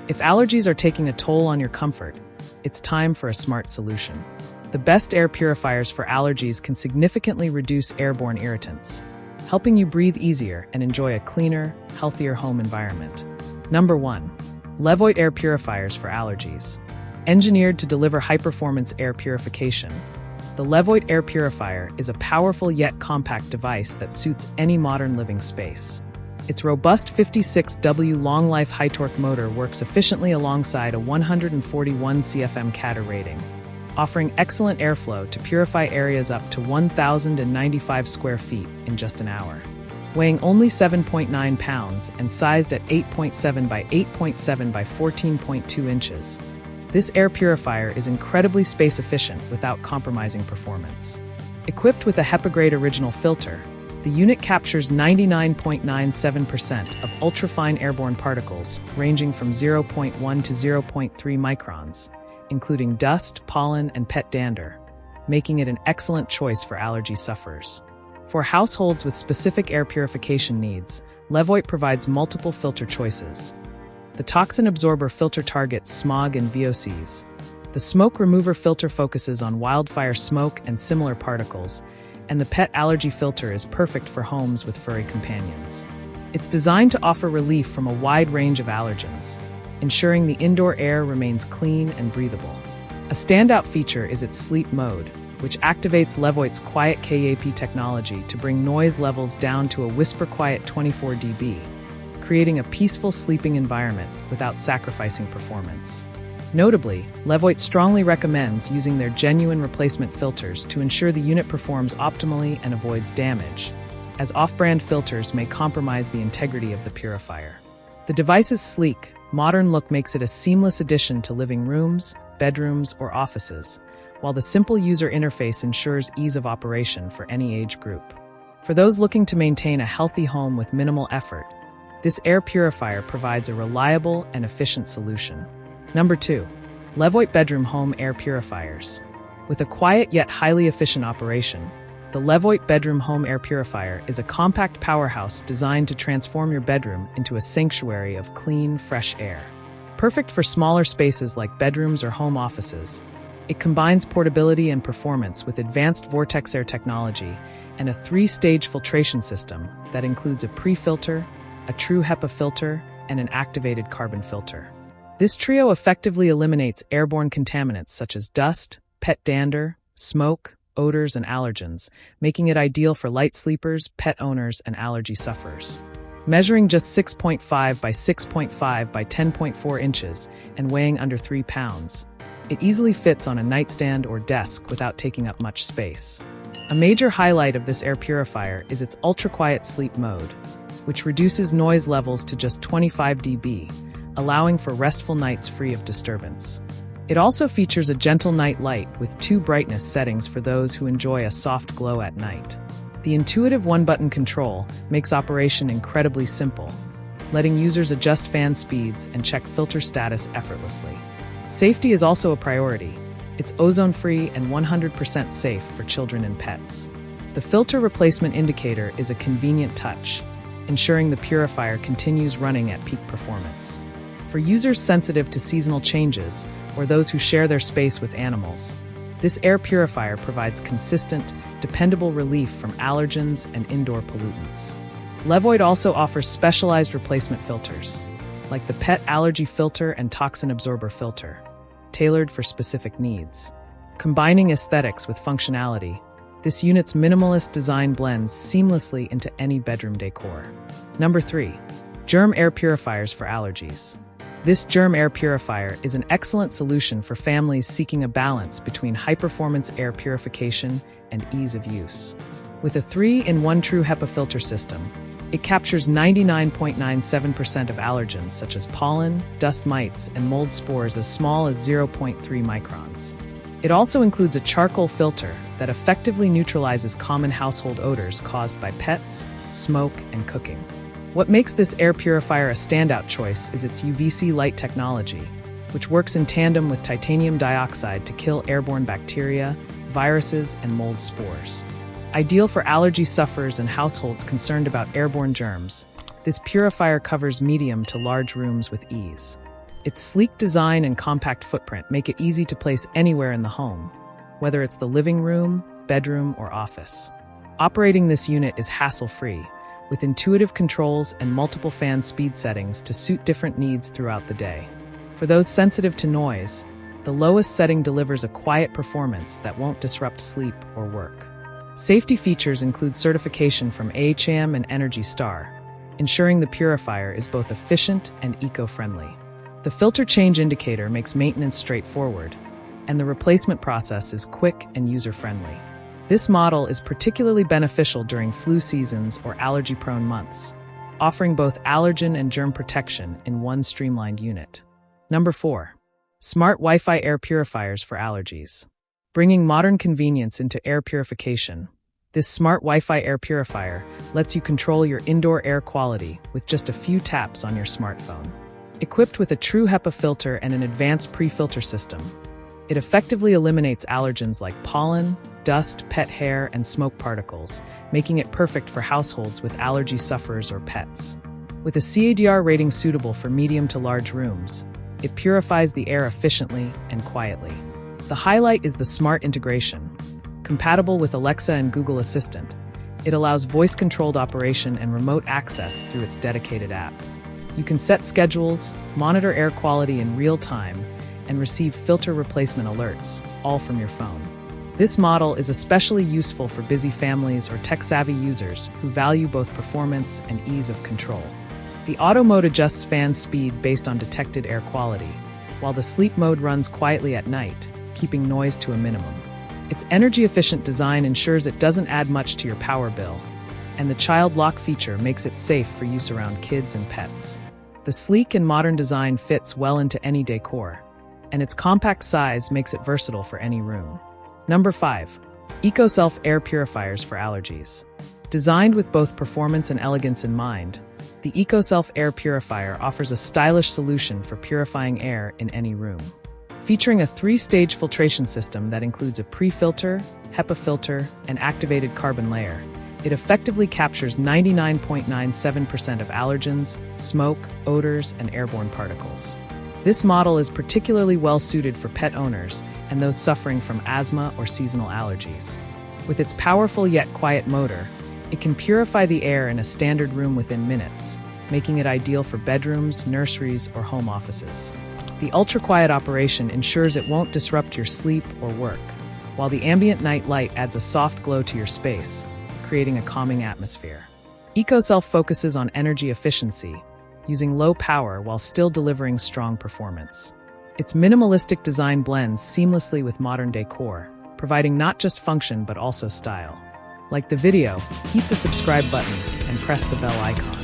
If allergies are taking a toll on your comfort, it's time for a smart solution. The best air purifiers for allergies can significantly reduce airborne irritants, helping you breathe easier and enjoy a cleaner, healthier home environment. Number 1. Levoit air purifiers for allergies. Engineered to deliver high-performance air purification, the Levoit air purifier is a powerful yet compact device that suits any modern living space. Its robust 56W long-life high-torque motor works efficiently alongside a 141 CFM CATA rating, offering excellent airflow to purify areas up to 1,095 square feet in just an hour. Weighing only 7.9 pounds and sized at 8.7 by 8.7 by 14.2 inches, this air purifier is incredibly space-efficient without compromising performance. Equipped with a HEPA-grade original filter, the unit captures 99.97% of ultrafine airborne particles ranging from 0.1 to 0.3 microns, including dust, pollen, and pet dander, making it an excellent choice for allergy sufferers. For households with specific air purification needs, Levoit provides multiple filter choices. The toxin absorber filter targets smog and VOCs. The smoke remover filter focuses on wildfire smoke and similar particles, and the pet allergy filter is perfect for homes with furry companions. It's designed to offer relief from a wide range of allergens, ensuring the indoor air remains clean and breathable. A standout feature is its sleep mode, which activates Levoit's quiet KAP technology to bring noise levels down to a whisper-quiet 24 dB, creating a peaceful sleeping environment without sacrificing performance. Notably, Levoit strongly recommends using their genuine replacement filters to ensure the unit performs optimally and avoids damage, as off-brand filters may compromise the integrity of the purifier. The device's sleek, modern look makes it a seamless addition to living rooms, bedrooms, or offices, while the simple user interface ensures ease of operation for any age group. For those looking to maintain a healthy home with minimal effort, this air purifier provides a reliable and efficient solution. Number 2. Levoit Bedroom Home Air Purifiers. With a quiet yet highly efficient operation, the Levoit Bedroom Home Air Purifier is a compact powerhouse designed to transform your bedroom into a sanctuary of clean, fresh air. Perfect for smaller spaces like bedrooms or home offices, it combines portability and performance with advanced vortex air technology and a 3-stage filtration system that includes a pre-filter, a true HEPA filter, and an activated carbon filter. This trio effectively eliminates airborne contaminants such as dust, pet dander, smoke, odors, and allergens, making it ideal for light sleepers, pet owners, and allergy sufferers. Measuring just 6.5 by 6.5 by 10.4 inches and weighing under 3 pounds, it easily fits on a nightstand or desk without taking up much space. A major highlight of this air purifier is its ultra-quiet sleep mode, which reduces noise levels to just 25 dB, allowing for restful nights free of disturbance. It also features a gentle night light with 2 brightness settings for those who enjoy a soft glow at night. The intuitive one-button control makes operation incredibly simple, letting users adjust fan speeds and check filter status effortlessly. Safety is also a priority. It's ozone-free and 100% safe for children and pets. The filter replacement indicator is a convenient touch, ensuring the purifier continues running at peak performance. For users sensitive to seasonal changes or those who share their space with animals, this air purifier provides consistent, dependable relief from allergens and indoor pollutants. Levoit also offers specialized replacement filters, like the pet allergy filter and toxin absorber filter, tailored for specific needs. Combining aesthetics with functionality, this unit's minimalist design blends seamlessly into any bedroom decor. Number 3. Germ Air Purifiers for Allergies. This Germ air purifier is an excellent solution for families seeking a balance between high-performance air purification and ease of use. With a 3-in-1 true HEPA filter system, it captures 99.97% of allergens such as pollen, dust mites, and mold spores as small as 0.3 microns. It also includes a charcoal filter that effectively neutralizes common household odors caused by pets, smoke, and cooking. What makes this air purifier a standout choice is its UVC light technology, which works in tandem with titanium dioxide to kill airborne bacteria, viruses, and mold spores. Ideal for allergy sufferers and households concerned about airborne germs, this purifier covers medium to large rooms with ease. Its sleek design and compact footprint make it easy to place anywhere in the home, whether it's the living room, bedroom, or office. Operating this unit is hassle-free, with intuitive controls and multiple fan speed settings to suit different needs throughout the day. For those sensitive to noise, the lowest setting delivers a quiet performance that won't disrupt sleep or work. Safety features include certification from AHAM and Energy Star, ensuring the purifier is both efficient and eco-friendly. The filter change indicator makes maintenance straightforward, and the replacement process is quick and user-friendly. This model is particularly beneficial during flu seasons or allergy-prone months, offering both allergen and germ protection in one streamlined unit. Number 4. Smart Wi-Fi air purifiers for allergies. Bringing modern convenience into air purification, this smart Wi-Fi air purifier lets you control your indoor air quality with just a few taps on your smartphone. Equipped with a true HEPA filter and an advanced pre-filter system, it effectively eliminates allergens like pollen, dust, pet hair, and smoke particles, making it perfect for households with allergy sufferers or pets. With a CADR rating suitable for medium to large rooms, it purifies the air efficiently and quietly. The highlight is the smart integration. Compatible with Alexa and Google Assistant, it allows voice-controlled operation and remote access through its dedicated app. You can set schedules, monitor air quality in real time, and receive filter replacement alerts, all from your phone. This model is especially useful for busy families or tech-savvy users who value both performance and ease of control. The auto mode adjusts fan speed based on detected air quality, while the sleep mode runs quietly at night, keeping noise to a minimum. Its energy-efficient design ensures it doesn't add much to your power bill, and the child lock feature makes it safe for use around kids and pets. The sleek and modern design fits well into any decor, and its compact size makes it versatile for any room. Number 5. Ecoself air purifiers for allergies. Designed with both performance and elegance in mind, the Ecoself air purifier offers a stylish solution for purifying air in any room. Featuring a 3-stage filtration system that includes a pre-filter, HEPA filter, and activated carbon layer, it effectively captures 99.97% of allergens, smoke, odors, and airborne particles. This model is particularly well-suited for pet owners and those suffering from asthma or seasonal allergies. With its powerful yet quiet motor, it can purify the air in a standard room within minutes, making it ideal for bedrooms, nurseries, or home offices. The ultra-quiet operation ensures it won't disrupt your sleep or work, while the ambient night light adds a soft glow to your space, creating a calming atmosphere. Ecoself focuses on energy efficiency, using low power while still delivering strong performance. Its minimalistic design blends seamlessly with modern decor, providing not just function but also style. Like the video, hit the subscribe button and press the bell icon.